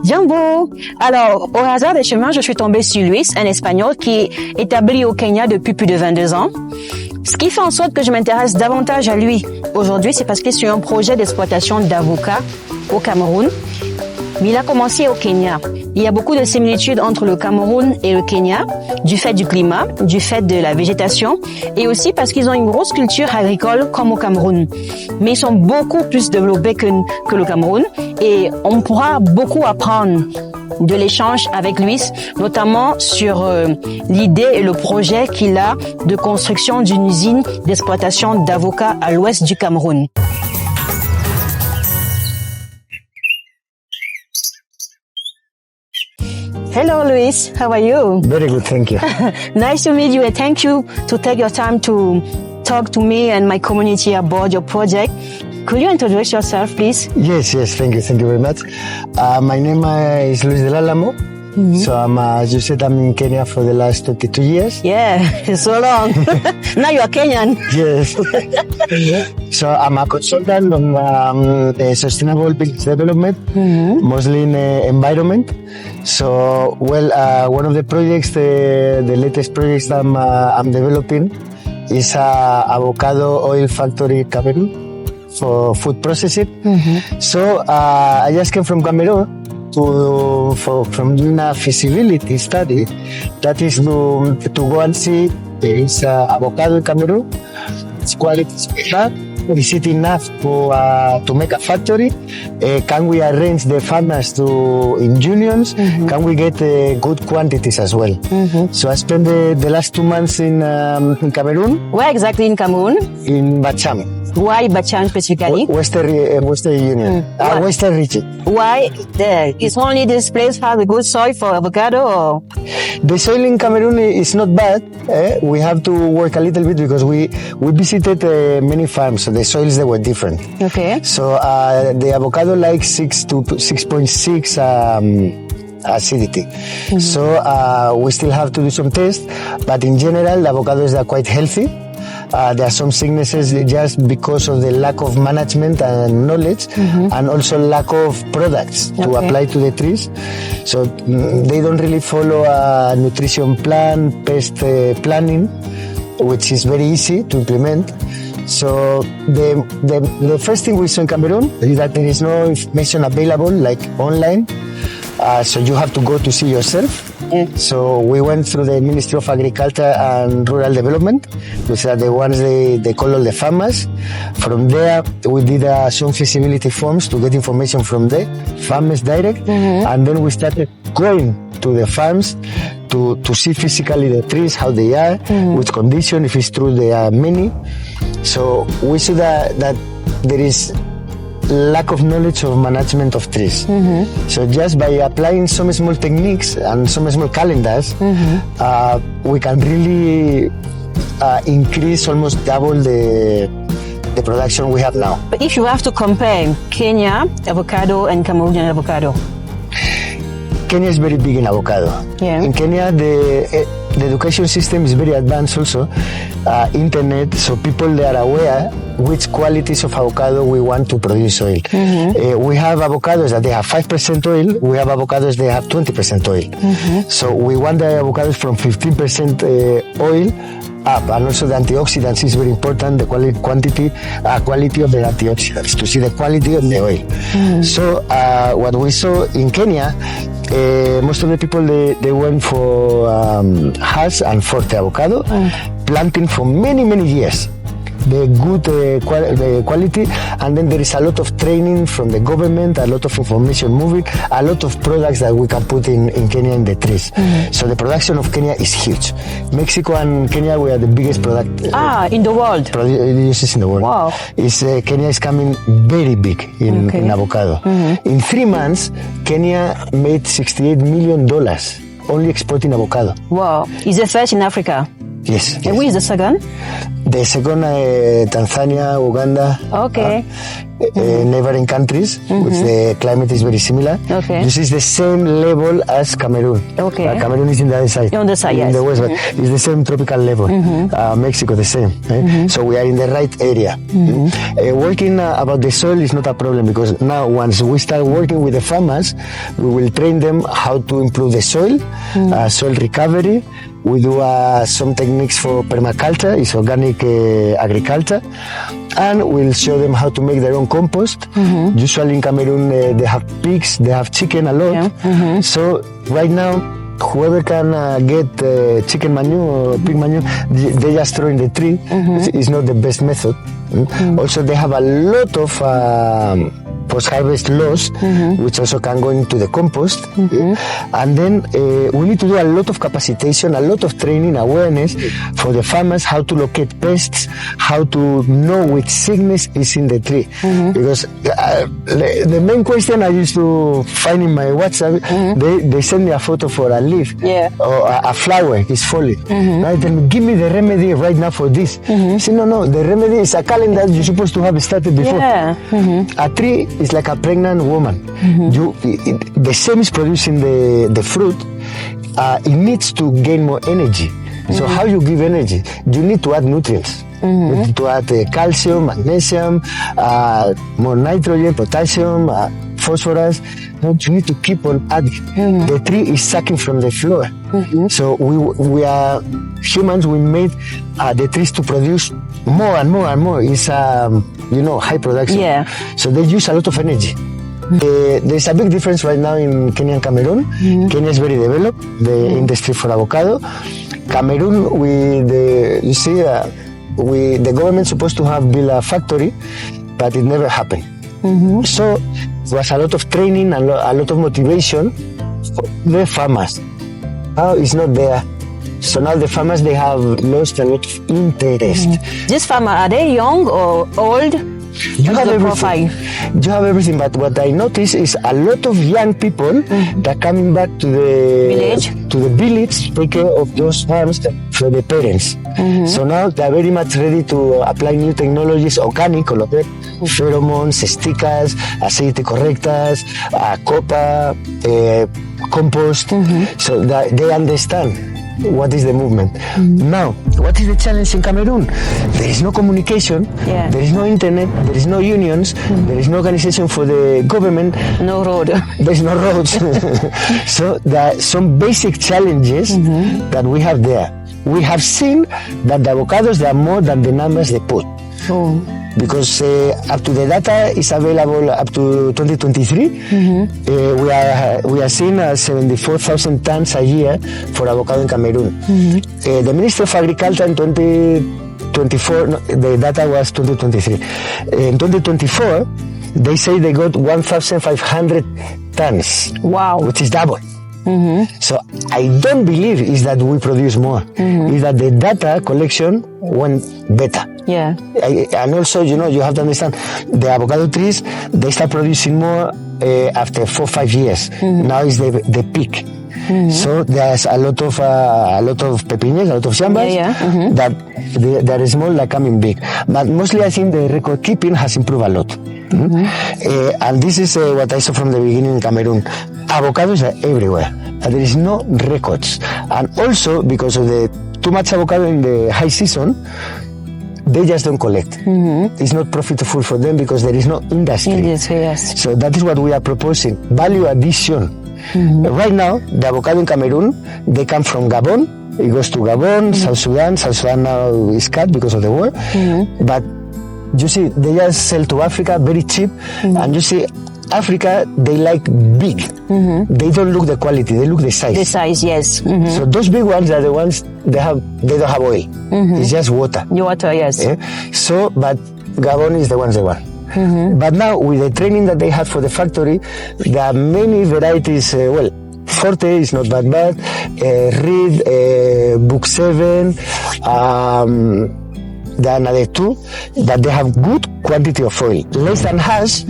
Jambo! Alors, au hasard des chemins, je suis tombée sur Luis, un Espagnol qui est établi au Kenya depuis plus de 22 ans. Ce qui fait en sorte que je m'intéresse davantage à lui aujourd'hui, c'est parce qu'il est sur un projet d'exploitation d'avocat au Cameroun. Mais il a commencé au Kenya. Il y a beaucoup de similitudes entre le Cameroun et le Kenya, du fait du climat, du fait de la végétation, et aussi parce qu'ils ont une grosse culture agricole comme au Cameroun. Mais ils sont beaucoup plus développés que le Cameroun, et on pourra beaucoup apprendre de l'échange avec Luis, notamment sur l'idée et le projet qu'il a de construction d'une usine d'exploitation d'avocats à l'ouest du Cameroun. Hello, Luis. How are you? Very good, thank you. Nice to meet you, and thank you to take your time to talk to me and my community about your project. Could you introduce yourself, please? Yes, thank you very much. My name is Luis del Alamo. Mm-hmm. So as you said, I'm in Kenya for the last 22 years. Yeah, it's so long. Now you are Kenyan. Yes. So I'm a consultant on sustainable business development, mostly in environment. So, one of the projects, the latest projects that I'm developing is a avocado oil factory in Cameroon for food processing. Mm-hmm. So, I just came from Cameroon from doing a feasibility study, that is to go and see this avocado in Cameroon. Its quality is bad. Is it enough to make a factory? Can we arrange the farmers in unions? Mm-hmm. Can we get good quantities as well? Mm-hmm. So I spent the last 2 months in Cameroon. Where exactly in Cameroon? In Bacham. Why Bacham specifically? Western Union. Western region. Why there? Is only this place has a good soil for avocado, or? The soil in Cameroon is not bad. We have to work a little bit because we visited many farms, so the soils they were different. Okay. So the avocado likes 6 to 6.6 acidity. Mm-hmm. So we still have to do some tests, but in general the avocados are quite healthy. There are some sicknesses just because of the lack of management and knowledge, and also lack of products to apply to the trees. So they don't really follow a nutrition plan, pest planning, which is very easy to implement. So the first thing we saw in Cameroon is that there is no information available like online. So you have to go to see yourself. So we went through the Ministry of Agriculture and Rural Development, which are the ones they call all the farmers. From there, we did some feasibility forms to get information from the farmers direct. And then we started going to the farms to see physically the trees, how they are, which condition, if it's true they are many. So we saw that there is lack of knowledge of management of trees. So just by applying some small techniques and some small calendars, we can really increase, almost double the production we have now. But if you have to compare Kenya avocado and Cameroonian avocado? Kenya is very big in avocado. Yeah. In Kenya, the education system is very advanced also. Internet, so people they are aware which qualities of avocado we want to produce oil. We have avocados that they have 5% oil. We have avocados that have 20% oil. So we want the avocados from 15% oil up, and also the antioxidants is very important. The quality of the antioxidants to see the quality of the oil. So what we saw in Kenya, most of the people they went for Hass and Forte avocado, planting for many years. The good quality, and then there is a lot of training from the government, a lot of information moving, a lot of products that we can put in Kenya in the trees. So the production of Kenya is huge. Mexico and Kenya, we are the biggest product in the world. Producers in the world. Wow. Kenya is coming very big in avocado. In 3 months, Kenya made $68 million only exporting avocado. Wow. Is the first in Africa? Yes. And where is the second? The second, Tanzania, Uganda. Okay. Neighboring countries, which the climate is very similar. Okay. This is the same level as Cameroon. Okay. Cameroon is in the other side. On the side, in yes. the west, but it's the same tropical level. Mexico the same. So we are in the right area. Working about the soil is not a problem, because now once we start working with the farmers, we will train them how to improve the soil, soil recovery. We do some techniques for permaculture, it's organic agriculture, and we'll show them how to make their own compost. Usually in Cameroon, they have pigs, they have chicken a lot. So right now, whoever can get chicken manure or pig manure, they just throw in the tree. It's not the best method. Also, they have a lot of post-harvest loss, which also can go into the compost. And then we need to do a lot of capacitation, a lot of training, awareness for the farmers, how to locate pests, how to know which sickness is in the tree. Because the main question I used to find in my WhatsApp, they send me a photo for a leaf or a flower is falling. Now they tell me, give me the remedy right now for this. I say, no, the remedy is a calendar you're supposed to have started before. A tree is like a pregnant woman. The same is producing the fruit. It needs to gain more energy. So how you give energy? You need to add nutrients. You need to add calcium, magnesium, more nitrogen, potassium, phosphorus. You need to keep on adding. The tree is sucking from the floor. So we are humans. We made the trees to produce more and more and more. It's high production. So they use a lot of energy. There's a big difference right now in Kenya and Cameroon. Kenya is very developed, the industry for avocado. Cameroon, the government supposed to have built a factory, but it never happened. So there was a lot of training and a lot of motivation for the farmers. Now it's not there. So now the farmers, they have lost a lot of interest. These farmers, are they young or old? You have everything. You have everything, but what I notice is a lot of young people that coming back to the village to take care of those farms for the parents. So now they're very much ready to apply new technologies, organic, pheromones, stickers, acidity correctors, copper, compost. So that they understand what is the movement. Now, what is the challenge in Cameroon? There is no communication, there is no internet, there is no unions, there is no organization for the government. No road. There is no roads. So there are some basic challenges that we have there. We have seen that the avocados, they are more than the numbers they put. Because up to the data is available up to 2023, we are seeing 74,000 tons a year for avocado in Cameroon. The Ministry of Agriculture in 2024, the data was 2023. In 2024, they say they got 1,500 tons. Wow. Which is double. So I don't believe is that we produce more. Is that the data collection went better. And also, you have to understand, the avocado trees, they start producing more after 4 or 5 years. Now is the peak. So there's a lot of pepinias, a lot of shambas that they are small, like coming big. But mostly I think the record keeping has improved a lot. And this is what I saw from the beginning in Cameroon. Avocados are everywhere. There is no records. And also because of the too much avocado in the high season, they just don't collect. It's not profitable for them because there is no industry. So that is what we are proposing. Value addition. Right now, the avocado in Cameroon, they come from Gabon. It goes to Gabon, South Sudan. South Sudan now is cut because of the war. But you see, they just sell to Africa very cheap. And you see, Africa, they like big. They don't look the quality, they look the size. The size, yes. So those big ones are the ones they don't have oil. It's just water. Water, yes. So, but Gabon is the ones they want. But now with the training that they have for the factory, there are many varieties. Forte is not that bad. Reed, Book 7, the another two, that they have good quantity of oil. Less than hash,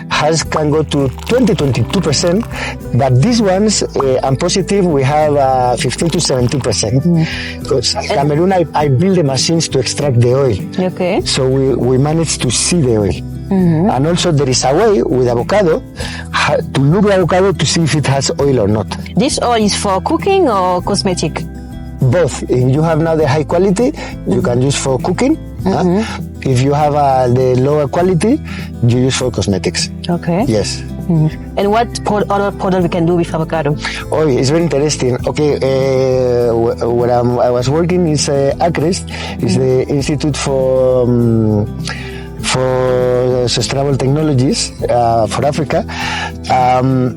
hash can go to 20-22%, but these ones, I'm positive we have 15 to 17%. Because Cameroon, I build the machines to extract the oil. Okay. So we managed to see the oil. And also there is a way with avocado to look the avocado to see if it has oil or not. This oil is for cooking or cosmetic? Both. If you have now the high quality, you can use for cooking. If you have the lower quality, you use for cosmetics. Okay. Yes. And what other product we can do with avocado? Oh, it's very interesting. Okay, where I was working is ACREST, is the Institute for Sustainable Technologies for Africa.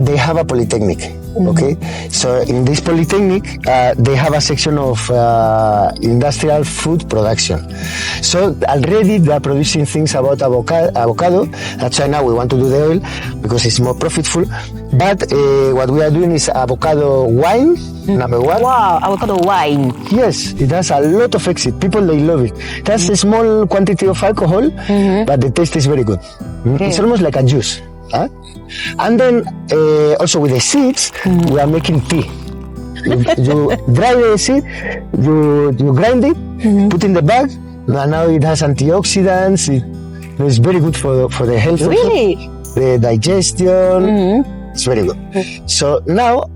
They have a polytechnic. Okay, so in this polytechnic, they have a section of industrial food production. So already they are producing things about avocado. That's why now we want to do the oil because it's more profitable. But what we are doing is avocado wine, number one. Wow, avocado wine. Yes, it has a lot of exit. People, they love it. It has a small quantity of alcohol, but the taste is very good. It's almost like a juice. And then also with the seeds, we are making tea. You dry the seed, you grind it, put in the bag, and now it has antioxidants. It's very good for the health. Really? Also. The digestion. It's very good. So now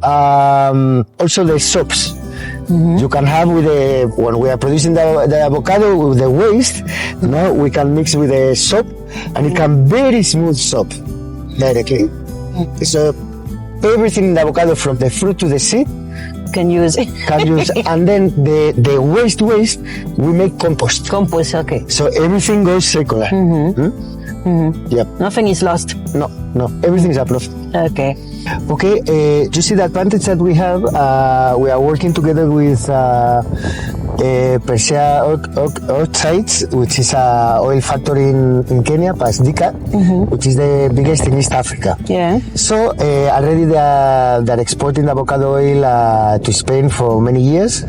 also the soaps. You can have when we are producing the avocado with the waste, now we can mix with the soap, and it can very smooth soap directly. So everything in the avocado from the fruit to the seed Can use it. And then the waste we make compost. Compost, okay. So everything goes circular. Yep. Nothing is lost. No, everything is approved. Okay. Okay, you see the advantage that we have. We are working together with Persia Oxides, which is an oil factory in Kenya, Pasdika, which is the biggest in East Africa. Yeah. So already they're exporting the avocado oil to Spain for many years.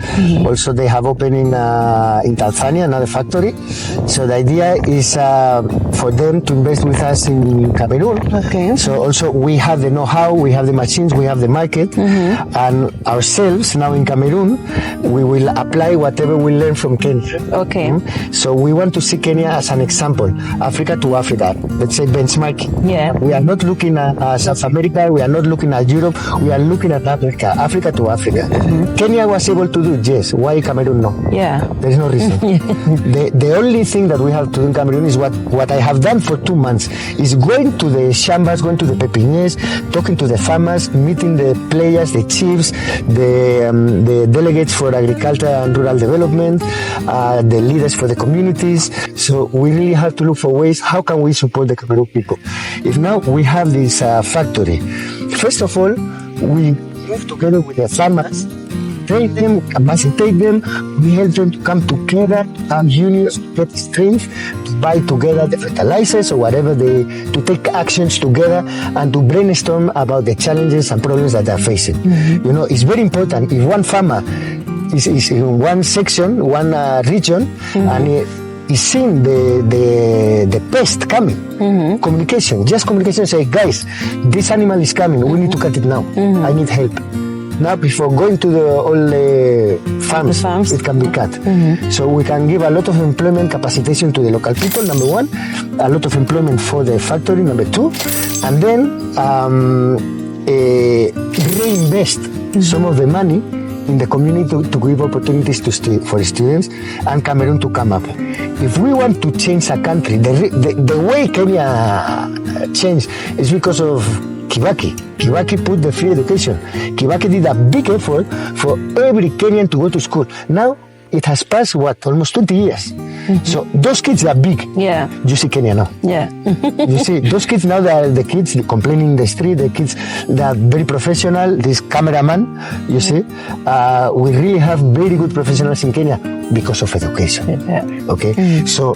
Also, they have opened in Tanzania another factory. So the idea is for them to invest with us in Cameroon. Okay. So also we have the know-how, we have the machines, we have the market, and ourselves now in Cameroon, we will apply whatever we learn from Kenya. Okay. So we want to see Kenya as an example, Africa to Africa, let's say benchmarking. Yeah. We are not looking at South America, we are not looking at Europe, we are looking at Africa, Africa to Africa. Kenya was able to do, yes, why Cameroon no? Yeah. There is no reason. The only thing that we have to do in Cameroon is what I have done for 2 months, is going to the chambers, going to the pepiniers, talking to the farmers, meeting the players, the chiefs, the delegates for agriculture and rural development, the leaders for the communities. So we really have to look for ways, how can we support the Cameroon people? If now we have this factory, first of all, we move together with the farmers, train them, capacitate them, we help them to come together, have unions, to get strength, to buy together the fertilizers or whatever, to take actions together and to brainstorm about the challenges and problems that they're facing. You know, it's very important. If one farmer is in one section, one region, and he's seeing the pest coming, communication, say, guys, this animal is coming, we need to cut it now, I need help. Now, before going to all the farms, it can be cut. So we can give a lot of employment capacitation to the local people, number one, a lot of employment for the factory, number two, and then reinvest some of the money in the community to give opportunities for students and Cameroon to come up. If we want to change a country, the way Kenya changed is because of Kibaki. Kibaki put the free education. Kibaki did a big effort for every Kenyan to go to school. Now, it has passed, almost 20 years. So those kids are big. Yeah. You see Kenya now. Yeah. You see, those kids now, they are the kids complaining in the street, the kids that are very professional, this cameraman, you see. We really have very good professionals in Kenya because of education. Yeah. Okay? So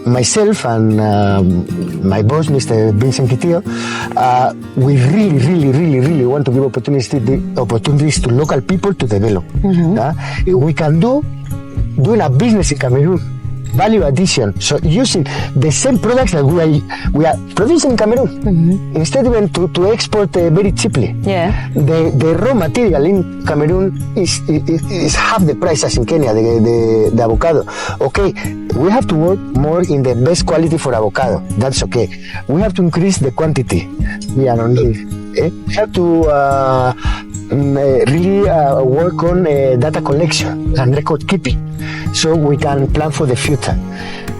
myself and my boss, Mr. Vincent Kitio, we really want to give opportunities to local people to develop. We can doing a business in Cameroon value addition. So using the same products that we are producing in Cameroon, instead even to export very cheaply. Yeah. The raw material in Cameroon is half the price as in Kenya, the avocado. Okay, we have to work more in the best quality for avocado. That's okay. We have to increase the quantity. We are on this. We have to really work on data collection and record keeping, so we can plan for the future.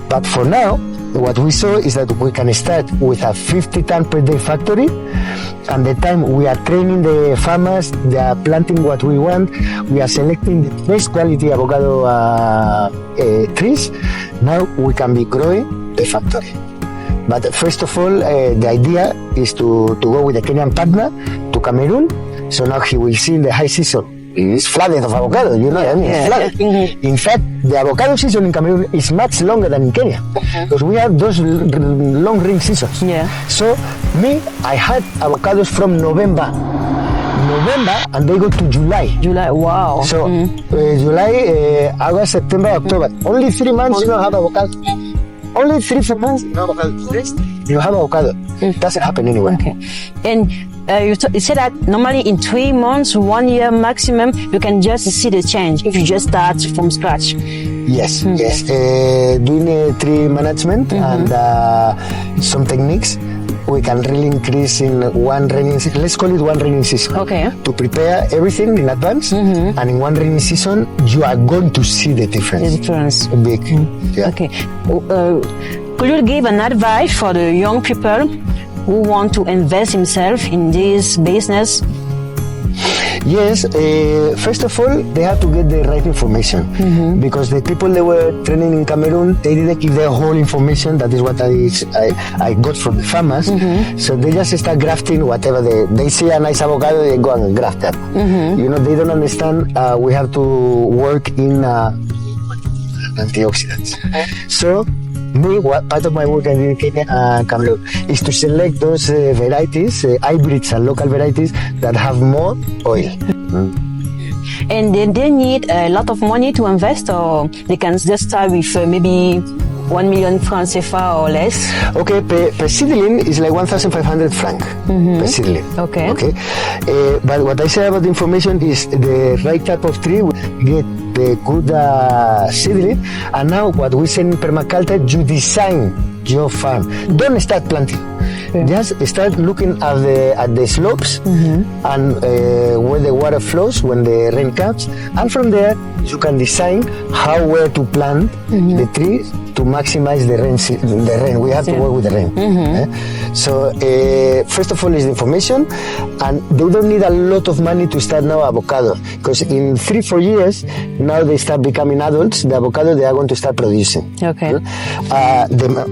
But for now, what we saw is that we can start with a 50-ton per day factory, and the time we are training the farmers, they are planting what we want, we are selecting the best quality avocado trees. Now we can be growing the factory. But first of all, the idea is to go with a Kenyan partner to Cameroon. So now he will see in the high season. It's flooded of avocado, you know what I mean? It's flooded. In fact, the avocado season in Cameroon is much longer than in Kenya, because we have those long rain seasons. Yeah. So I had avocados from November, and they go to July. July, wow. So July, August, September, October. Only 3 months you don't have avocado. Only 3-4 months you have avocado. You have avocado. It doesn't happen anywhere. Okay. And you said that normally in 3 months, 1 year maximum, you can just see the change if you just start from scratch. Yes, yes. Doing tree management and some techniques, we can really increase in one rainy season. Let's call it one rainy season. Okay. To prepare everything in advance, and in one rainy season, you are going to see the difference. The difference. Big. Yeah. Okay. Could you give an advice for the young people who want to invest themselves in this business? Yes, first of all, they have to get the right information, because the people they were training in Cameroon, they didn't give the whole information. That is what I got from the farmers. So they just start grafting whatever they see a nice avocado, they go and graft that. You know, they don't understand we have to work in antioxidants. So part of my work in Kenya and Cameroon is to select those varieties, hybrids and local varieties that have more oil. And they need a lot of money to invest, or they can just start with maybe 1 million francs CFA or less? Okay, per seedling is like 1,500 francs per seedling. Okay. Okay. But what I say about the information is the right type of tree, get the good seedling, and now what we say in permaculture, you design your farm. Don't start planting. Just start looking at the slopes and where the water flows when the rain comes, and from there you can design where to plant the trees to maximize the rain. We have to work with the rain. So first of all is the information, and they don't need a lot of money to start now avocado, because in 3-4 years now they start becoming adults. The avocado they are going to start producing. Okay.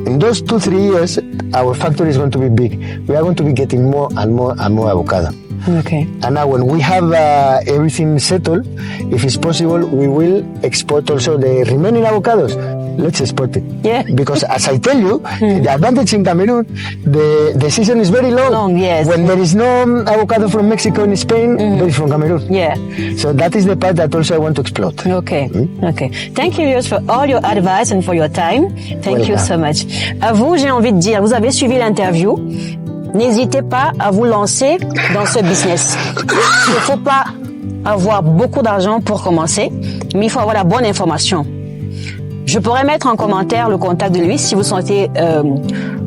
In those 2-3 years, our factory is going to be big. We are going to be getting more and more and more avocado. Okay. And now when we have everything settled, if it's possible, we will export also the remaining avocados. Let's export it. Yeah. Because as I tell you, the advantage in Cameroon, the season is very long. Long, yes. When there is no avocado from Mexico and Spain, there is from Cameroon. Yeah. So that is the part that also I want to exploit. Okay. Okay. Thank you, Rios, for all your advice and for your time. Thank you so much. À vous, j'ai envie de dire, vous avez suivi l'interview. N'hésitez pas à vous lancer dans ce business. Il ne faut pas avoir beaucoup d'argent pour commencer, mais il faut avoir la bonne information. Je pourrais mettre en commentaire le contact de lui si vous souhaitez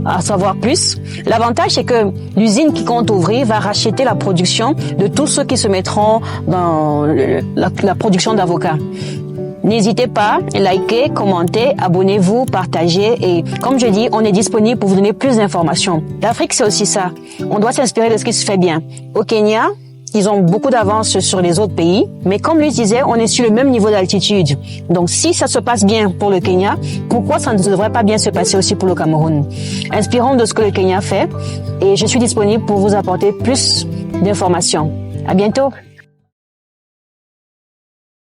en savoir plus. L'avantage, c'est que l'usine qui compte ouvrir va racheter la production de tous ceux qui se mettront dans la production d'avocats. N'hésitez pas, likez, commentez, abonnez-vous, partagez, et comme je dis, on est disponible pour vous donner plus d'informations. L'Afrique, c'est aussi ça. On doit s'inspirer de ce qui se fait bien. Au Kenya, ils ont beaucoup d'avance sur les autres pays, mais comme lui disait, on est sur le même niveau d'altitude. Donc si ça se passe bien pour le Kenya, pourquoi ça ne devrait pas bien se passer aussi pour le Cameroun? Inspirons de ce que le Kenya fait, et je suis disponible pour vous apporter plus d'informations. À bientôt.